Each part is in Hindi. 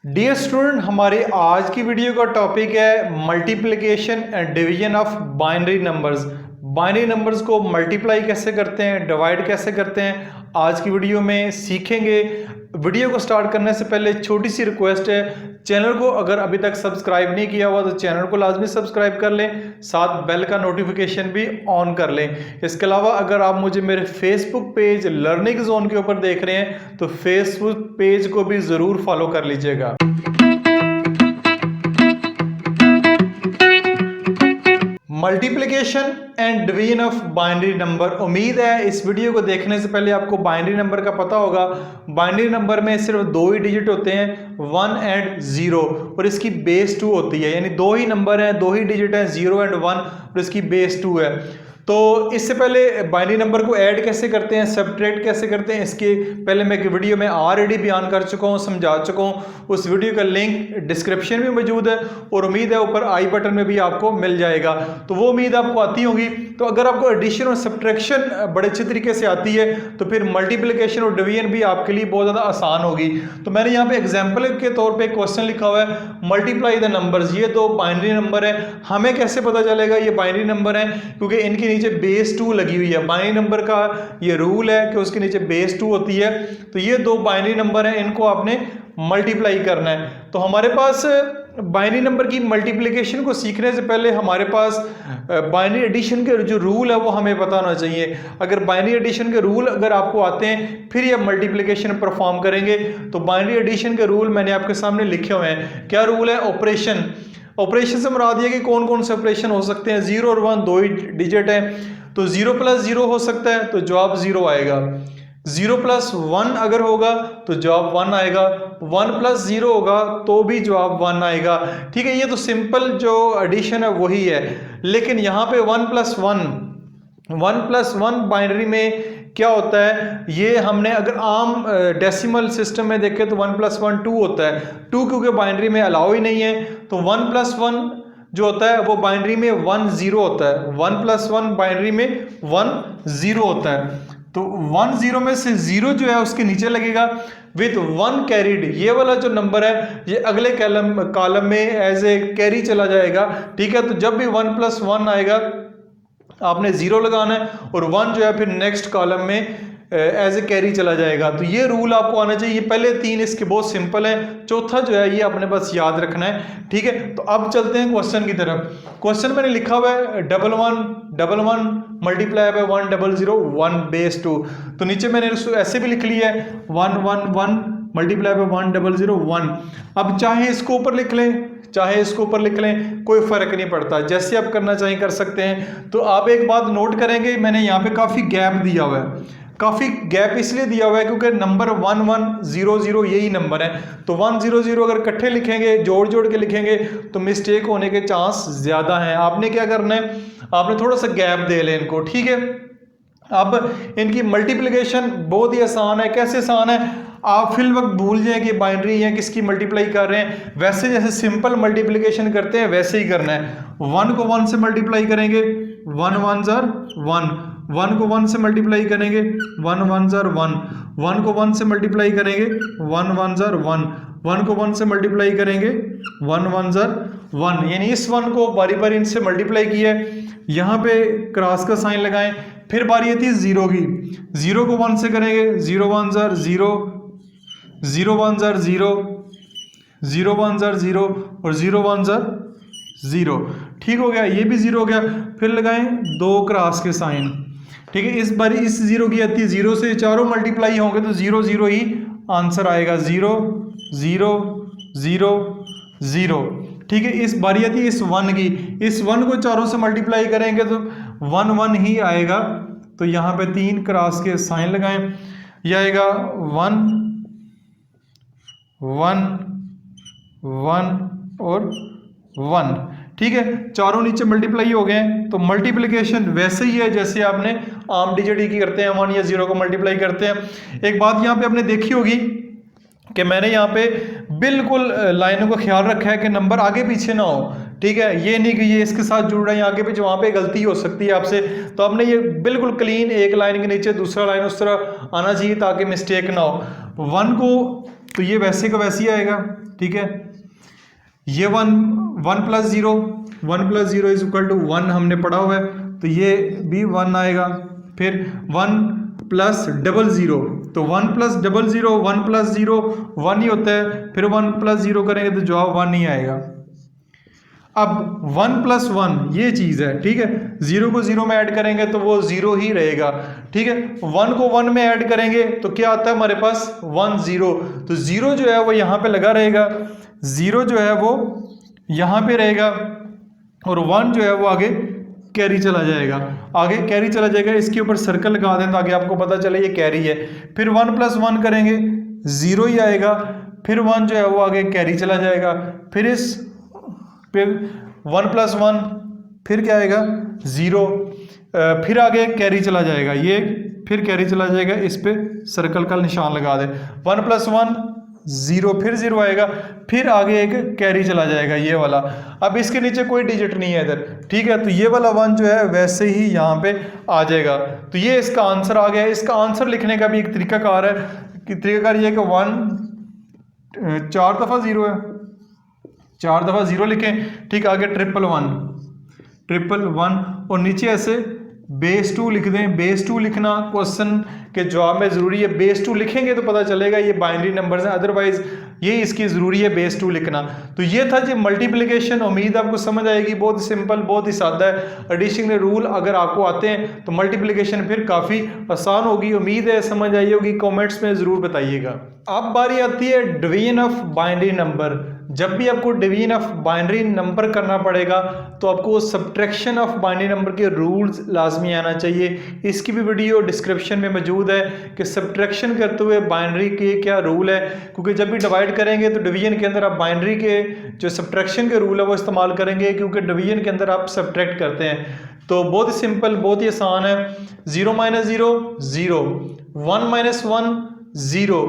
डियर स्टूडेंट, हमारी आज की वीडियो का टॉपिक है multiplication and division of binary numbers. Binary numbers को मल्टीप्लाई कैसे करते हैं, डिवाइड कैसे करते हैं, आज की वीडियो में सीखेंगे। वीडियो को स्टार्ट करने से पहले छोटी सी रिक्वेस्ट है, चैनल को अगर अभी तक सब्सक्राइब नहीं किया हुआ तो चैनल को लाजमी सब्सक्राइब कर लें, साथ बेल का नोटिफिकेशन भी ऑन कर लें। इसके अलावा अगर आप मुझे मेरे फेसबुक पेज लर्निंग जोन के ऊपर देख रहे हैं तो फेसबुक पेज को भी ज़रूर फॉलो कर लीजिएगा। Multiplication and division of binary number. उम्मीद है इस वीडियो को देखने से पहले आपको बाइनरी नंबर का पता होगा। बाइनरी नंबर में सिर्फ दो ही डिजिट होते हैं, 1 एंड 0, और इसकी बेस 2 होती है। यानी दो ही नंबर हैं, दो ही डिजिट हैं, 0 एंड 1, और इसकी बेस 2 है। तो इससे पहले बाइनरी नंबर को ऐड कैसे करते हैं, सब्ट्रैक्ट कैसे करते हैं, इसके पहले मैं एक वीडियो में ऑलरेडी बयान कर चुका हूँ, समझा चुका हूँ। उस वीडियो का लिंक डिस्क्रिप्शन में मौजूद है और उम्मीद है ऊपर आई बटन में भी आपको मिल जाएगा। तो वो उम्मीद आपको आती होगी। तो अगर आपको एडिशन और सब्ट्रैक्शन बड़े अच्छे तरीके से आती है तो फिर मल्टीप्लिकेशन और डिवीजन भी आपके लिए बहुत ज़्यादा आसान होगी। तो मैंने यहाँ पे एग्जाम्पल के तौर पर क्वेश्चन लिखा हुआ है, मल्टीप्लाई द नंबर्स। ये दो बाइनरी नंबर है, हमें कैसे पता चलेगा ये बाइनरी नंबर है? क्योंकि इनके नीचे बेस 2 लगी हुई है। बाइनरी नंबर का ये रूल है कि उसके नीचे बेस 2 होती है। तो ये दो बाइनरी नंबर हैं, इनको आपने मल्टीप्लाई करना है। तो हमारे पास बाइनरी नंबर की मल्टीप्लिकेशन को सीखने से पहले हमारे पास बाइनरी एडिशन के जो रूल है वो हमें पता होना चाहिए। अगर बाइनरी एडिशन के रूल अगर आपको आते हैं फिर ये मल्टीप्लिकेशन परफॉर्म करेंगे। तो बाइनरी एडिशन के रूल मैंने आपके सामने लिखे हुए हैं। क्या रूल है? ऑपरेशन। ऑपरेशन से मुराद ये कि कौन कौन से ऑपरेशन हो सकते हैं। 0 और 1 दो ही डिजिट है, तो 0 + 0 हो सकता है तो जवाब 0 आएगा। 0 + 1 अगर होगा तो जवाब 1 आएगा। 1 + 0 होगा तो भी जवाब 1 आएगा। ठीक है, ये तो सिंपल जो एडिशन है वही है। लेकिन यहाँ पे 1 + 1 बाइनरी में क्या होता है, ये हमने अगर आम डेसिमल सिस्टम में देखें तो 1 + 1 2 होता है। 2 क्योंकि बाइनरी में अलाउ ही नहीं है, तो 1 + 1 जो होता है वो बाइनरी में 1 0 होता है। 1 + 1 बाइनरी में 1 0 होता है। तो 1 0 में से 0 जो है उसके नीचे लगेगा विथ 1 कैरीड। ये वाला जो नंबर है ये अगले कॉलम में एज ए कैरी चला जाएगा। ठीक है, तो जब भी 1 + 1 आएगा आपने 0 लगाना है और 1 जो है फिर नेक्स्ट कॉलम में एज ए कैरी चला जाएगा। तो ये रूल आपको आना चाहिए। पहले 3 इसके बहुत सिंपल हैं, चौथा जो है ये अपने पास याद रखना है। ठीक है, तो अब चलते हैं क्वेश्चन की तरफ। क्वेश्चन मैंने लिखा हुआ है 1 1 1 1 मल्टीप्लाई बाय 1 0 0 1 बेस 2। तो नीचे मैंने ऐसे भी लिख लिया है 1 1 1 मल्टीप्लाई बाय 1 0 0 1। अब चाहे इसको ऊपर लिख लें चाहे इसको ऊपर लिख लें, कोई फर्क नहीं पड़ता, जैसे आप करना चाहें कर सकते हैं। तो आप एक बात नोट करेंगे, मैंने यहाँ पे काफ़ी गैप दिया हुआ है। काफ़ी गैप इसलिए दिया हुआ है क्योंकि नंबर 1 1 0 0 यही नंबर है। तो 1 0 0 अगर इकट्ठे लिखेंगे, जोड़ जोड़ के लिखेंगे तो मिस्टेक होने के चांस ज़्यादा हैं। आपने क्या करना है, आपने थोड़ा सा गैप दे लें इनको। ठीक है, अब इनकी मल्टीप्लिकेशन बहुत ही आसान है। कैसे आसान है, आप फिल वक्त भूल जाएं कि बाइनरी है, किसकी मल्टीप्लाई कर रहे हैं। वैसे जैसे सिंपल मल्टीप्लिकेशन करते हैं वैसे ही करना है। 1 को 1 से मल्टीप्लाई करेंगे 1 1 ज़र 1, 1 को 1 से मल्टीप्लाई करेंगे 1 1 ज़र 1, 1 को 1 से मल्टीप्लाई करेंगे 1 1 ज़र 1, 1 को 1 से मल्टीप्लाई करेंगे 1 1 ज़र 1। यानी इस 1 को बारी बारी इनसे मल्टीप्लाई किया है, यहाँ पे क्रॉस का साइन लगाएं। फिर बारी आती है 0 की, 0 को 1 से करेंगे 0 1 ज़र 0, 0 1 ज़र 0, 0 1 ज़र 0 और 0 1 ज़र 0। ठीक हो गया, ये भी 0 हो गया। फिर लगाएं 2 क्रॉस के साइन। ठीक है, इस बारी इस 0 की आती है 0 से चारों मल्टीप्लाई होंगे तो 0 0 ही आंसर आएगा। 0 0 0 0। ठीक है, इस बारी आती है इस 1 की, इस 1 को चारों से मल्टीप्लाई करेंगे तो 1 1 ही आएगा। तो यहाँ पे 3 क्रॉस के साइन लगाएं, यह आएगा 1 1 1 और 1। ठीक है, चारों नीचे मल्टीप्लाई हो गए। तो मल्टीप्लिकेशन वैसे ही है जैसे आपने आम डिजिट की करते हैं, 1 या 0 को मल्टीप्लाई करते हैं। एक बात यहाँ पे आपने देखी होगी कि मैंने यहाँ पे बिल्कुल लाइनों का ख्याल रखा है कि नंबर आगे पीछे ना हो। ठीक है, ये नहीं कि ये इसके साथ जुड़ रहा है आगे पीछे, वहाँ पे गलती हो सकती है आपसे। तो आपने ये बिल्कुल क्लीन एक लाइन के नीचे दूसरा लाइन उस तरह आना चाहिए ताकि मिस्टेक ना हो। 1 को तो ये वैसे का वैसे ही आएगा, ठीक है। ये one plus zero is equal to 1 हमने पढ़ा हुआ है, तो ये भी 1 आएगा। फिर 1 प्लस डबल ज़ीरो, तो 1 plus double zero 1 plus zero 1 ही होता है, फिर 1 प्लस ज़ीरो करेंगे तो जवाब 1 ही आएगा। अब 1 प्लस 1 ये चीज़ है, ठीक है। जीरो को जीरो में ऐड करेंगे तो वो जीरो ही रहेगा, ठीक है। 1 को 1 में ऐड करेंगे तो क्या आता है हमारे पास 1 0, तो जीरो जो है वो यहाँ पे लगा रहेगा, जीरो जो है वो यहाँ पे रहेगा और 1 जो है वो आगे कैरी चला जाएगा, आगे कैरी चला जाएगा। इसके ऊपर सर्कल लगा दें ताकि आपको पता चले ये कैरी है। फिर 1 प्लस 1 करेंगे जीरो ही आएगा, फिर 1 जो है वो आगे कैरी चला जाएगा, फिर इस फिर 1 प्लस 1 फिर क्या आएगा जीरो, फिर आगे कैरी चला जाएगा, ये फिर कैरी चला जाएगा, इस पे सर्कल का निशान लगा दे। 1 प्लस 1 जीरो, फिर जीरो आएगा, फिर आगे एक कैरी चला जाएगा ये वाला। अब इसके नीचे कोई डिजिट नहीं है इधर, ठीक है, तो ये वाला 1 जो है वैसे ही यहाँ पे आ जाएगा। तो ये इसका आंसर आ गया। इसका आंसर लिखने का भी एक तरीकाकार है कि तरीकाकार ये है कि 1 4 दफ़ा जीरो है, 4 दफ़ा जीरो लिखें, ठीक। आगे 1 और नीचे ऐसे बेस 2 लिख दें। बेस 2 लिखना क्वेश्चन के जवाब में ज़रूरी है, बेस 2 लिखेंगे तो पता चलेगा ये बाइनरी नंबर्स हैं, अदरवाइज ये इसकी ज़रूरी है बेस 2 लिखना। तो ये था जी मल्टीप्लिकेशन। उम्मीद आपको समझ आएगी, बहुत सिंपल, बहुत ही सादा है। एडिशन के रूल अगर आपको आते हैं तो मल्टीप्लिकेशन फिर काफ़ी आसान होगी। उम्मीद है समझ आई होगी, कमेंट्स में ज़रूर बताइएगा। अब बारी आती है डिवीजन ऑफ बाइनरी नंबर। जब भी आपको डिवीजन ऑफ बाइनरी नंबर करना पड़ेगा तो आपको सब्ट्रैक्शन ऑफ बाइनरी नंबर के रूल्स लाजमी आना चाहिए। इसकी भी वीडियो डिस्क्रिप्शन में मौजूद है कि सब्ट्रैक्शन करते हुए बाइनरी के क्या रूल है, क्योंकि जब भी डिवाइड करेंगे तो डिवीजन के अंदर आप बाइनरी के जो सब्ट्रैक्शन के रूल है वो इस्तेमाल करेंगे, क्योंकि डिवीजन के अंदर आप सब्ट्रैक्ट करते हैं। तो बहुत ही सिंपल, बहुत ही आसान है। 0 - 0 0, 1 - 1 0,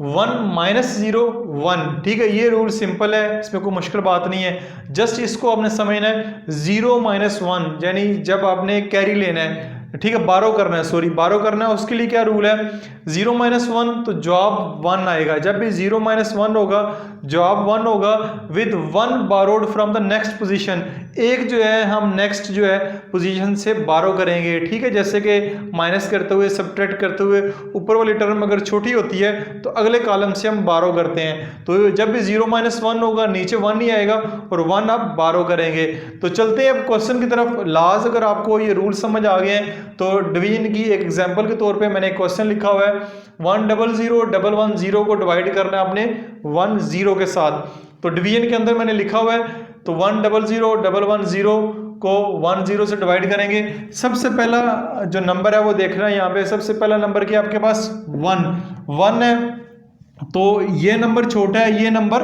1 - 0 1, ठीक है। ये रूल सिंपल है, इसमें कोई मुश्किल बात नहीं है। जस्ट इसको आपने समझना है 0 - 1, यानी जब आपने कैरी लेना है, ठीक है, बारो करना है, सॉरी बारो करना है, उसके लिए क्या रूल है 0 - 1 तो जवाब 1 आएगा। जब भी 0 - 1 होगा जवाब 1 होगा with 1 borrowed from the next position. एक जो है हम नेक्स्ट जो है पोजीशन से बारो करेंगे, ठीक है। जैसे कि माइनस करते हुए, सब्ट्रैक्ट करते हुए, ऊपर वाली टर्म अगर छोटी होती है तो अगले कॉलम से हम बारो करते हैं। तो जब भी 0 - 1 होगा नीचे 1 ही आएगा और 1 आप बारो करेंगे। तो चलते हैं अब क्वेश्चन की तरफ। लास्ट अगर आपको ये रूल समझ आ गए हैं तो डिवीजन की एक एग्जांपल के तौर पे मैंने एक क्वेश्चन लिखा हुआ है। 1 0 0 1 1 0 को डिवाइड करना है आपने 1 0 के साथ। तो डिवीजन के अंदर मैंने लिखा हुआ है, तो 1 0 0 1 1 0 को 1 0 से डिवाइड करेंगे। सबसे पहला जो नंबर है वो देखना है यहाँ पे। सबसे पहला नंबर क्या आपके पास 1 है, तो ये नंबर छोटा है, ये नंबर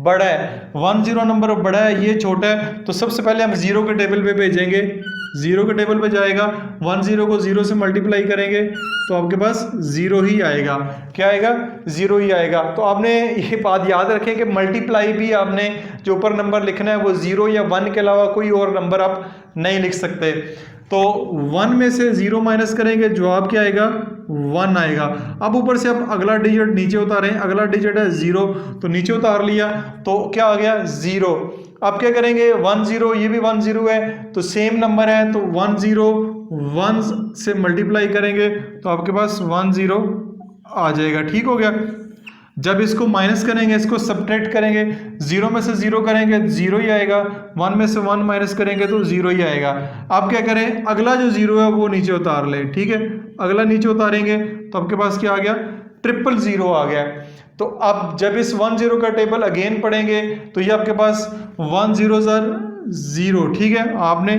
बड़ा है। 1 0 नंबर बड़ा है, ये छोटा है। तो सबसे पहले हम 0 के टेबल पे भेजेंगे, 0 के टेबल पे जाएगा, 1 0 को 0 से मल्टीप्लाई करेंगे तो आपके पास 0 ही आएगा। क्या आएगा 0 ही आएगा। तो आपने ये बात याद रखें कि मल्टीप्लाई भी आपने जो ऊपर नंबर लिखना है वो 0 या 1 के अलावा कोई और नंबर आप नहीं लिख सकते। तो 1 में से 0 माइनस करेंगे, जवाब क्या आएगा 1 आएगा। अब ऊपर से आप अगला डिजिट नीचे उतारें, अगला डिजिट है 0 तो नीचे उतार लिया तो क्या आ गया 0। अब क्या करेंगे 1 0, ये भी 1 0 है तो सेम नंबर है, तो 1 0 1 से मल्टीप्लाई करेंगे तो आपके पास 1 0 आ जाएगा। ठीक हो गया। जब इसको माइनस करेंगे, इसको सब्ट्रैक्ट करेंगे, 0 में से 0 करेंगे 0 ही आएगा, 1 में से 1 माइनस करेंगे तो 0 ही आएगा। आप क्या करें, अगला जो 0 है वो नीचे उतार लें। ठीक है, अगला नीचे उतारेंगे तो आपके पास क्या आ गया 000 आ गया। तो अब जब इस 1 0 का टेबल अगेन पढ़ेंगे तो ये आपके पास 1 0 0, ठीक है। आपने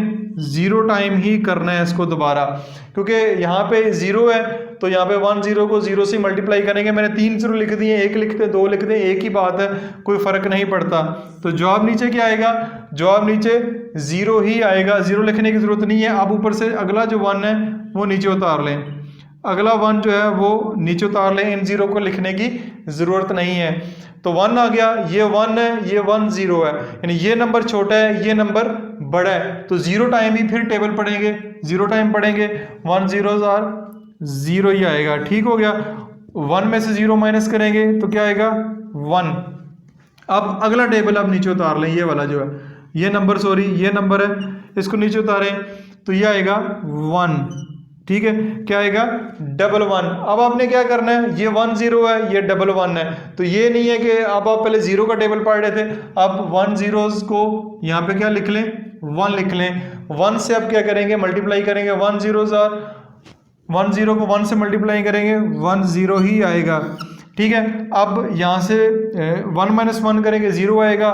0 टाइम ही करना है इसको दोबारा, क्योंकि यहाँ पे 0 है तो यहाँ पे 1 0 को 0 से मल्टीप्लाई करेंगे। मैंने 3 0 लिख दिए, 1 लिखते 2 लिख दें, एक ही बात है, कोई फर्क नहीं पड़ता। तो जवाब नीचे क्या आएगा, जवाब नीचे 0 ही आएगा, 0 लिखने की जरूरत नहीं है। अब ऊपर से अगला जो 1 है वो नीचे उतार लें, अगला 1 जो है वो नीचे उतार लें, इन 0 को लिखने की ज़रूरत नहीं है। तो 1 आ गया, ये 1 है, ये 1 0 है, यानी ये नंबर छोटा है, ये नंबर बड़ा है। तो 0 टाइम ही फिर टेबल पढ़ेंगे, 0 टाइम पढ़ेंगे, 1 0 ही आएगा। ठीक हो गया। 1 में से 0 माइनस करेंगे तो क्या आएगा 1। अब अगला टेबल आप नीचे उतार लें, ये वाला जो है, ये नंबर सॉरी ये नंबर है, इसको नीचे उतारें तो ये आएगा 1। ठीक है, क्या आएगा 11। अब आपने क्या करना है, ये 1 0 है, ये 11 है, तो ये नहीं है कि अब आप पहले 0 का टेबल पढ़ रहे थे, अब 1 zeros को यहाँ पे क्या लिख लें 1 लिख लें। 1 से अब क्या करेंगे मल्टीप्लाई करेंगे, 1 zeros are 1 0 को 1 से मल्टीप्लाई करेंगे 1 0 ही आएगा। ठीक है, अब यहाँ से 1 माइनस 1 करेंगे 0 आएगा,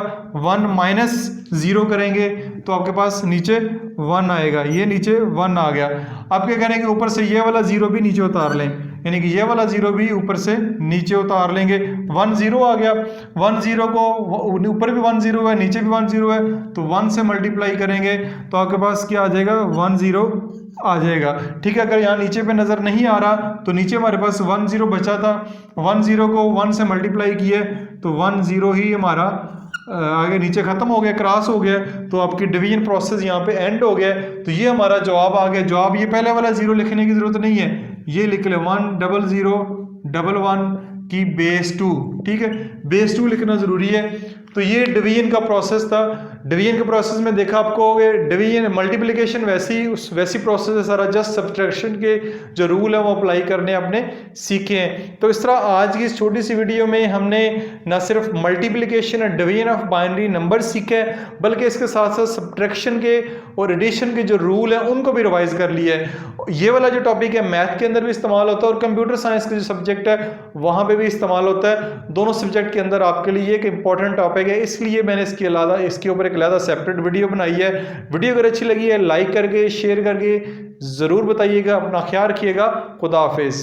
1 माइनस 0 करेंगे तो आपके पास नीचे 1 आएगा, ये नीचे 1 आ गया। अब क्या करेंगे, ऊपर से ये वाला 0 भी नीचे उतार लें, यानी कि ये वाला 0 भी ऊपर से नीचे उतार लेंगे। 1 0 आ गया, 1 0 को ऊपर भी 1 0 है, नीचे भी 1 0 है, तो 1 से मल्टीप्लाई करेंगे तो आपके पास क्या आ जाएगा 1 0 आ जाएगा। ठीक है, अगर यहाँ नीचे पे नज़र नहीं आ रहा तो नीचे हमारे पास 1 0 बचा था, 1 0 को 1 से मल्टीप्लाई किए तो 1 0 ही हमारा आगे नीचे ख़त्म हो गया, क्रॉस हो गया, तो आपकी डिवीजन प्रोसेस यहाँ पे एंड हो गया। तो ये हमारा जवाब आ गया। जवाब ये पहले वाला 0 लिखने की ज़रूरत नहीं है, ये लिख ले 1 0 0 1 1 की बेस 2। ठीक है, बेस 2 लिखना ज़रूरी है। तो ये डिवीजन का प्रोसेस था। डिवीजन के प्रोसेस में देखा आपको डिवीजन मल्टीप्लिकेशन वैसी प्रोसेस है सारा, जस्ट सब्ट्रैक्शन के जो रूल है वो अप्लाई करने आपने सीखे हैं। तो इस तरह आज की इस छोटी सी वीडियो में हमने न सिर्फ मल्टीप्लिकेशन और डिवीजन ऑफ बाइनरी नंबर सीखे हैं, बल्कि इसके साथ साथ सब्ट्रैक्शन के और एडिशन के जो रूल हैं उनको भी रिवाइज कर लिया है। ये वाला जो टॉपिक है मैथ के अंदर भी इस्तेमाल होता है और कंप्यूटर साइंस का जो सब्जेक्ट है वहाँ पे भी इस्तेमाल होता है। दोनों सब्जेक्ट के अंदर आपके लिए एक इंपॉर्टेंट टॉपिक है, इसलिए मैंने इसके ऊपर एक अलग सेपरेट वीडियो बनाई है। वीडियो अगर अच्छी लगी है लाइक करके शेयर करके ज़रूर बताइएगा। अपना ख्याल रखिएगा। खुदा हाफिज़।